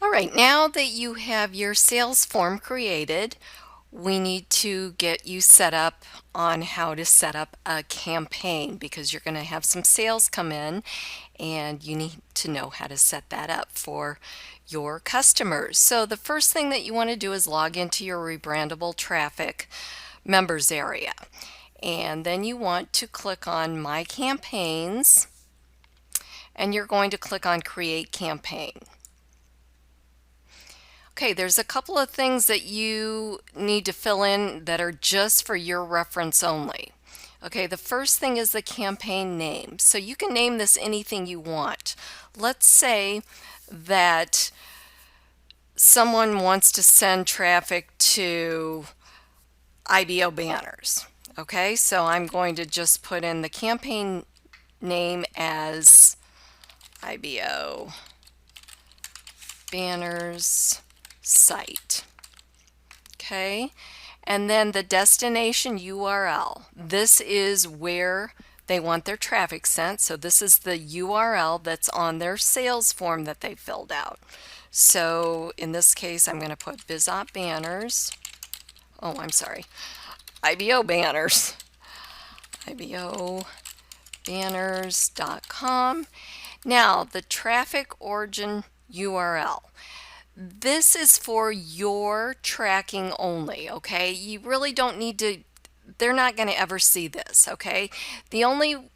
All right, now that you have your sales form created, we need to get you set up on how to set up a campaign because you're going to have some sales come in and you need to know how to set that up for your customers. So the first thing that you want to do is log into your Rebrandable Traffic members area. And then you want to click on My Campaigns and you're going to click on Create Campaign. Okay, there's a couple of things that you need to fill in that are just for your reference only. Okay, the first thing is the campaign name. So you can name this anything you want. Let's say that someone wants to send traffic to IBO banners. Okay, so I'm going to just put in the campaign name as IBO banners site. Okay, and then the destination URL. This is where they want their traffic sent. So this is the URL that's on their sales form that they filled out. So in this case, I'm going to put BizOp banners. Oh, I'm sorry. IBO banners. IBO banners.com. Now, the traffic origin URL. This is for your tracking only, okay? You really don't need to, they're not going to ever see this, okay? The only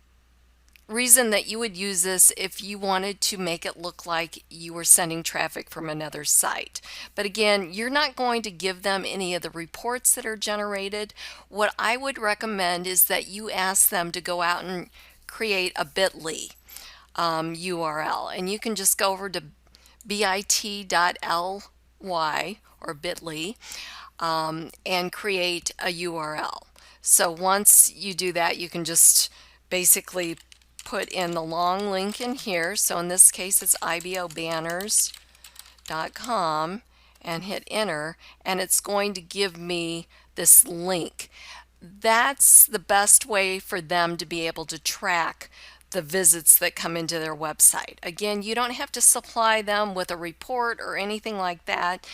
reason that you would use this if you wanted to make it look like you were sending traffic from another site. But again, you're not going to give them any of the reports that are generated. What I would recommend is that you ask them to go out and create a bit.ly URL, and you can just go over to bit.ly or bit.ly and create a URL. So once you do that, you can just basically put in the long link in here. So in this case, it's ibobanners.com and hit enter, and it's going to give me this link. That's the best way for them to be able to track the visits that come into their website. Again, you don't have to supply them with a report or anything like that.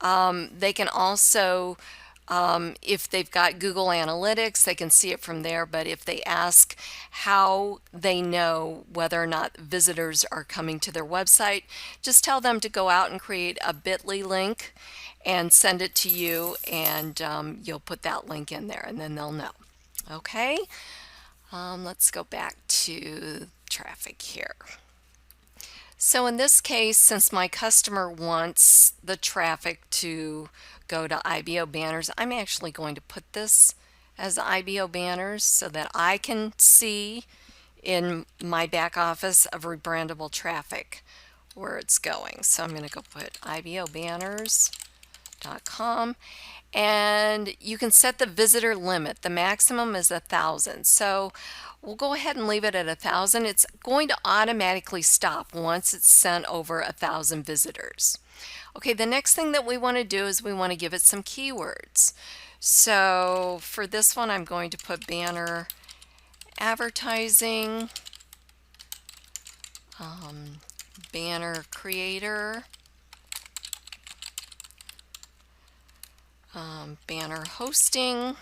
They can also, if they've got Google Analytics, they can see it from there. But if they ask how they know whether or not visitors are coming to their website, just tell them to go out and create a bit.ly link and send it to you, and you'll put that link in there and then they'll know. Okay. Let's go back to traffic here. So in this case, since my customer wants the traffic to go to IBO banners, I'm actually going to put this as IBO banners so that I can see in my back office of Rebrandable Traffic where it's going. So I'm going to go put ibobanners.com. And you can set the visitor limit. The maximum is 1,000. So we'll go ahead and leave it at 1,000. It's going to automatically stop once it's sent over 1,000 visitors. Okay, the next thing that we want to do is we want to give it some keywords. So for this one, I'm going to put banner advertising, banner creator, banner hosting,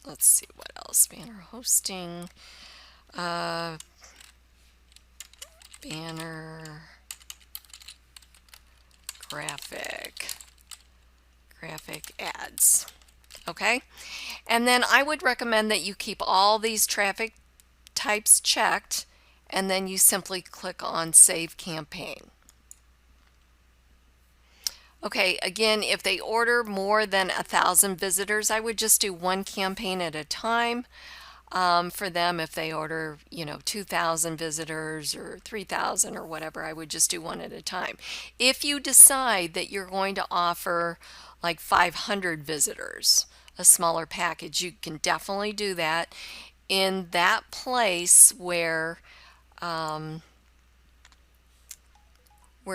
let's see what else, banner hosting, banner graphic ads. Okay, and then I would recommend that you keep all these traffic types checked, and then you simply click on Save Campaign. Okay, again, if they order more than 1,000 visitors, I would just do one campaign at a time. For them, if they order, 2,000 visitors or 3,000 or whatever, I would just do one at a time. If you decide that you're going to offer like 500 visitors, a smaller package, you can definitely do that. In that place where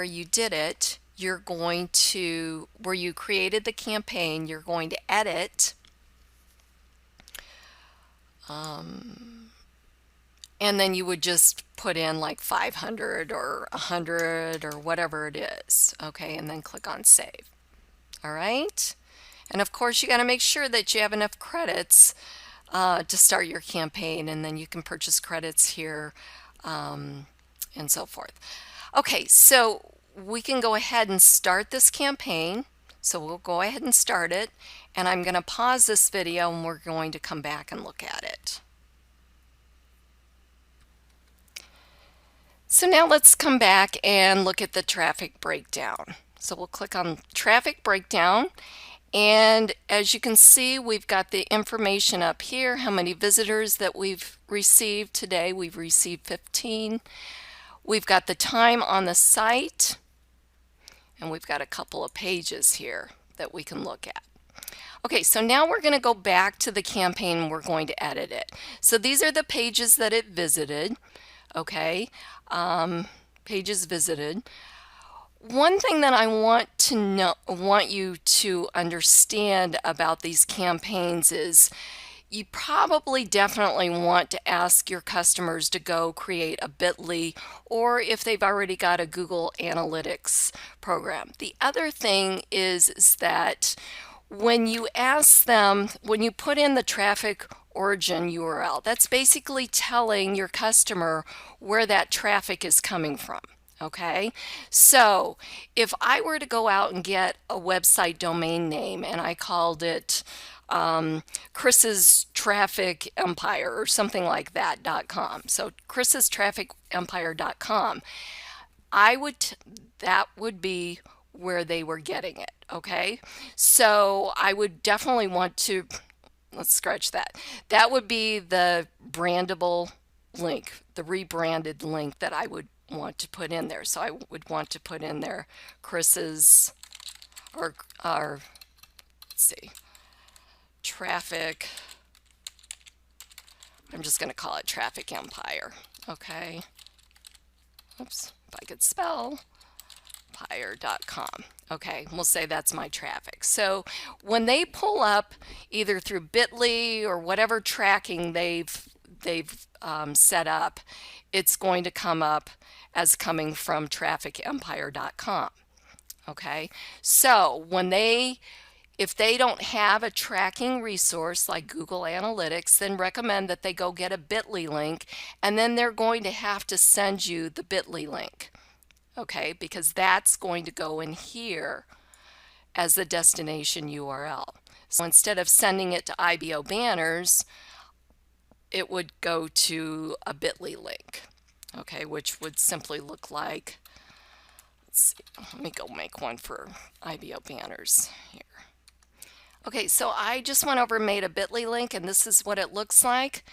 you did it, you're going to, where you created the campaign, you're going to edit and then you would just put in like 500 or 100 or whatever it is. Okay, and then click on save. All right. And of course, you got to make sure that you have enough credits to start your campaign, and then you can purchase credits here and so forth. Okay, so we can go ahead and start this campaign. So we'll go ahead and start it, and I'm going to pause this video and we're going to come back and look at it. So now let's come back and look at the traffic breakdown. So we'll click on traffic breakdown, and as you can see, we've got the information up here, how many visitors that we've received today. We've received 15. We've got the time on the site, and we've got a couple of pages here that we can look at. Okay, so now we're going to go back to the campaign and we're going to edit it. So these are the pages that it visited. Okay, pages visited. One thing that I want you to understand about these campaigns is you probably definitely want to ask your customers to go create a bit.ly, or if they've already got a Google Analytics program. The other thing is that when you ask them, when you put in the traffic origin URL, that's basically telling your customer where that traffic is coming from. Okay, so if I were to go out and get a website domain name and I called it Chris's Traffic Empire or something like that.com, so Chris's Traffic Empire.com, that would be where they were getting it. Okay, so I would definitely want to, let's scratch that. That would be the brandable link, the rebranded link that I would want to put in there. So I would want to put in there Chris's, or let's see, traffic, I'm just going to call it Traffic Empire. Okay, oops, if I could spell, empire.com. Okay, we'll say that's my traffic. So when they pull up either through bit.ly or whatever tracking they've set up, it's going to come up as coming from trafficempire.com. Okay, so if they don't have a tracking resource like Google Analytics, then recommend that they go get a bit.ly link, and then they're going to have to send you the bit.ly link. Okay, because that's going to go in here as the destination URL. So instead of sending it to IBO banners, it would go to a bit.ly link. Okay, which would simply look like, let's see, let me go make one for IBO banners here. Okay, so I just went over and made a bit.ly link, and this is what it looks like.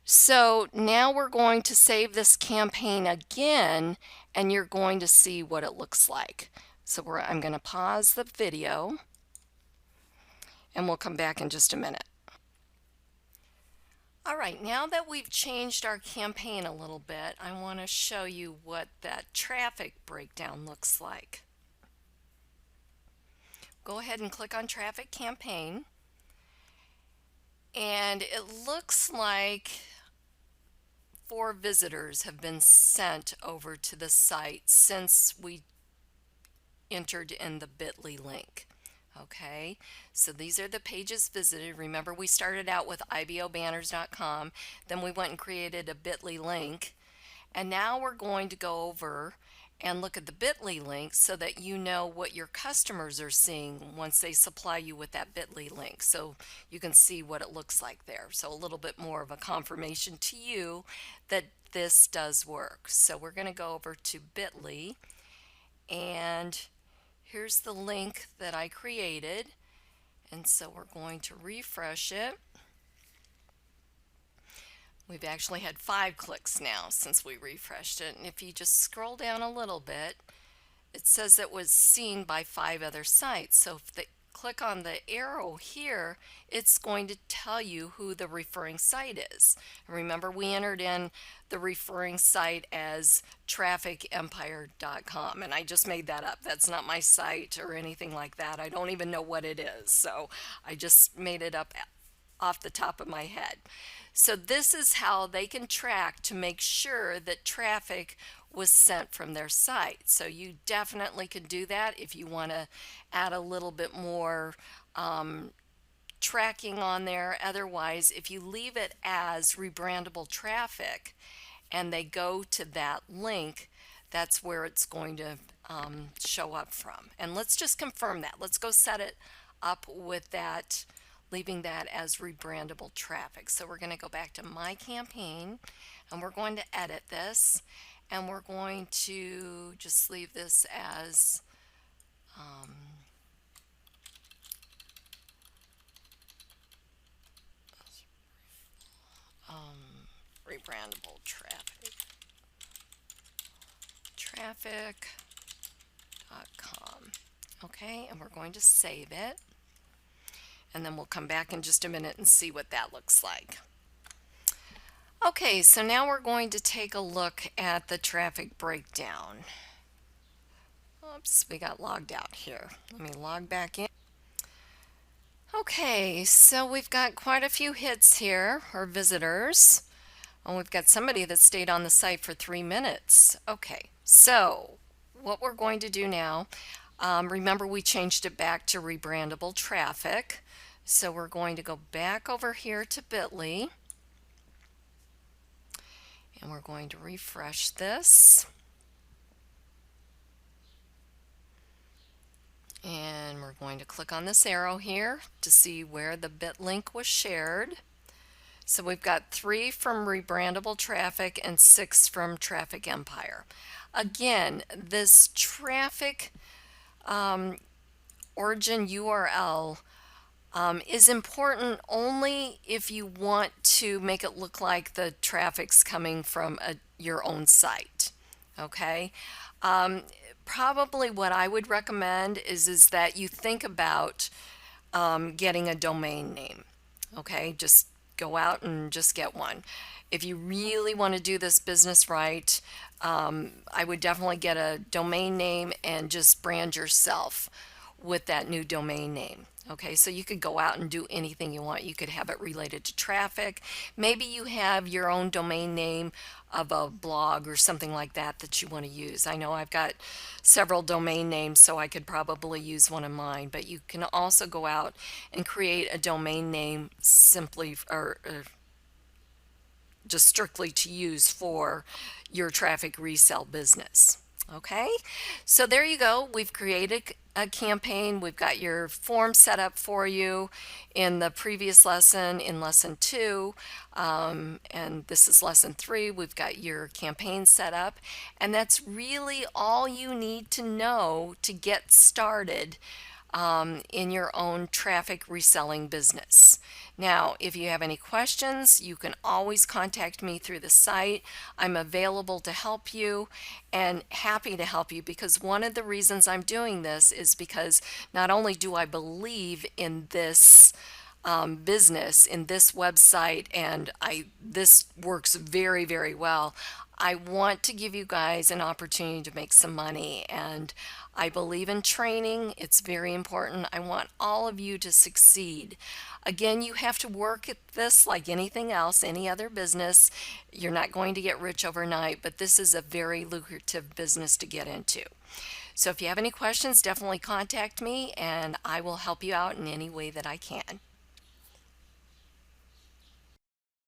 So now we're going to save this campaign again, and you're going to see what it looks like. So I'm going to pause the video, and we'll come back in just a minute. All right, now that we've changed our campaign a little bit, I want to show you what that traffic breakdown looks like. Go ahead and click on Traffic Campaign, and it looks like 4 visitors have been sent over to the site since we entered in the bit.ly link. Okay, so these are the pages visited. Remember, we started out with ibobanners.com, then we went and created a bit.ly link, and now we're going to go over and look at the bit.ly link so that you know what your customers are seeing once they supply you with that bit.ly link, so you can see what it looks like there. So a little bit more of a confirmation to you that this does work. So we're going to go over to bit.ly, and here's the link that I created, and so we're going to refresh it. We've actually had 5 clicks now since we refreshed it, and if you just scroll down a little bit, it says it was seen by 5 other sites. So if they click on the arrow here, it's going to tell you who the referring site is. Remember, we entered in the referring site as trafficempire.com, and I just made that up. That's not my site or anything like that. I don't even know what it is, so I just made it up off the top of my head. So this is how they can track to make sure that traffic was sent from their site. So you definitely can do that if you want to add a little bit more tracking on there. Otherwise, if you leave it as rebrandable traffic and they go to that link, that's where it's going to show up from. And let's just confirm that. Let's go set it up with that, leaving that as rebrandable traffic. So we're going to go back to my campaign and we're going to edit this, and we're going to just leave this as rebrandable traffic.com. Okay, and we're going to save it, and then we'll come back in just a minute and see what that looks like. Okay, so now we're going to take a look at the traffic breakdown. Oops, we got logged out here. Let me log back in. Okay, so we've got quite a few hits here, or visitors. And we've got somebody that stayed on the site for 3 minutes. Okay, so what we're going to do now, remember we changed it back to rebrandable traffic. So we're going to go back over here to Bitly, and we're going to refresh this. And we're going to click on this arrow here to see where the bit link was shared. So we've got 3 from Rebrandable Traffic and 6 from Traffic Empire. Again, this traffic origin URL is important only if you want to make it look like the traffic's coming from your own site. Okay? Probably what I would recommend is that you think about getting a domain name. Okay, just go out and just get one. If you really want to do this business right, I would definitely get a domain name and just brand yourself with that new domain name. Okay, so you could go out and do anything you want. You could have it related to traffic. Maybe you have your own domain name of a blog or something like that that you want to use. I know I've got several domain names, so I could probably use one of mine, but you can also go out and create a domain name simply or just strictly to use for your traffic resale business. Okay, so there you go. We've created a campaign. We've got your form set up for you in the previous lesson, in lesson 2, and this is lesson 3. We've got your campaign set up, and that's really all you need to know to get started in your own traffic reselling business. Now, if you have any questions, you can always contact me through the site. I'm available to help you and happy to help you, because one of the reasons I'm doing this is because not only do I believe in this business, in this website, and this works very, very well. I want to give you guys an opportunity to make some money, and I believe in training. It's very important. I want all of you to succeed. Again, you have to work at this like anything else, any other business. You're not going to get rich overnight, but this is a very lucrative business to get into. So if you have any questions, definitely contact me, and I will help you out in any way that I can.